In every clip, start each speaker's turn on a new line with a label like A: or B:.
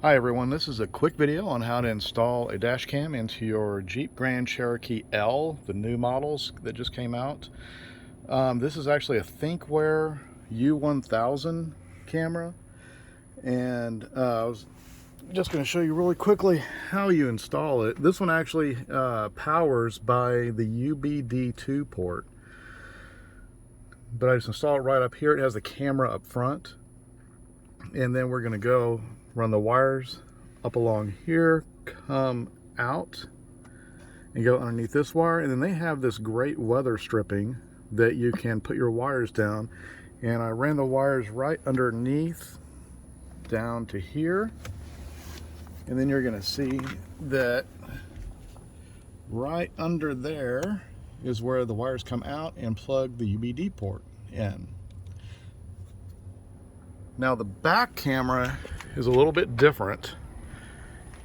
A: Hi everyone, this is a quick video on how to install a dash cam into your Jeep Grand Cherokee L, the new models that just came out. This is actually a Thinkware U1000 camera, and I was just going to show you really quickly how you install it. This one actually powers by the UBD2 port, but I just install it right up here. It has the camera up front, and then we're going to go run the wires up along here, come out and go underneath this wire, and then they have this great weather stripping that you can put your wires down, and I ran the wires right underneath down to here, and then you're going to see that right under there is where the wires come out and plug the UBD port in. Now the back camera is a little bit different,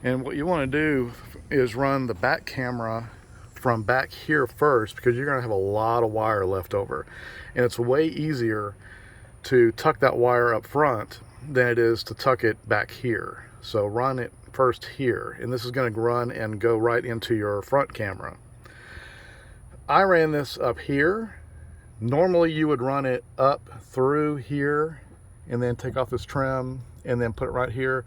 A: and what you want to do is run the back camera from back here first, because you're going to have a lot of wire left over, and it's way easier to tuck that wire up front than it is to tuck it back here. So run it first here, and this is going to run and go right into your front camera. I ran this up here. Normally you would run it up through here and then take off this trim and then put it right here,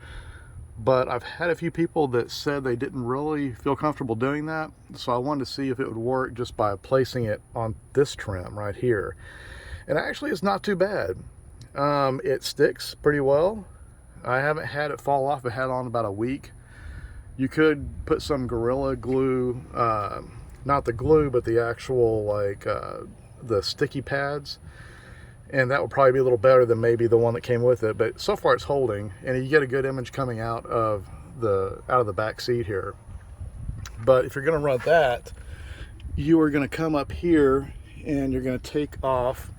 A: but I've had a few people that said they didn't really feel comfortable doing that, so I wanted to see if it would work just by placing it on this trim right here. And actually it's not too bad. It sticks pretty well. I haven't had it fall off. It had on about a week. You could put some Gorilla Glue, not the glue but the actual the sticky pads, and that would probably be a little better than maybe the one that came with it. But so far it's holding, and you get a good image coming out of the back seat here. But if you're going to run that, you are going to come up here and you're going to take off.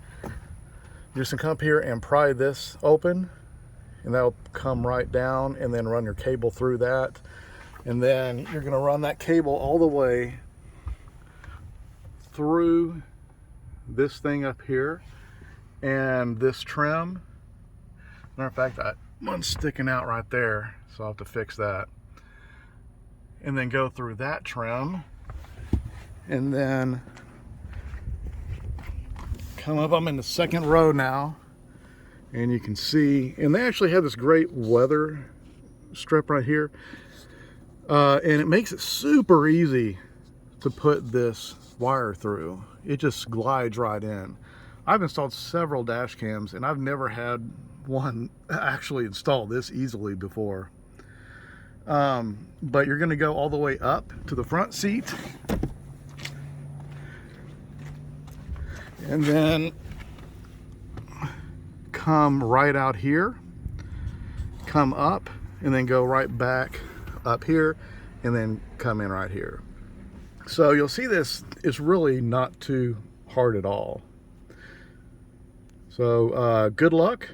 A: You're just going to come up here and pry this open, and that'll come right down, and then run your cable through that, and then you're going to run that cable all the way through this thing up here and this trim. Matter of fact, that one's sticking out right there, so I'll have to fix that. And then go through that trim, and then come up. I'm in the second row now, and you can see, and they actually have this great weather strip right here, and it makes it super easy to put this wire through. It just glides right in. I've installed several dash cams, and I've never had one actually install this easily before. But you're going to go all the way up to the front seat, and then come right out here, come up, and then go right back up here, and then come in right here. So you'll see this is really not too hard at all. So good luck.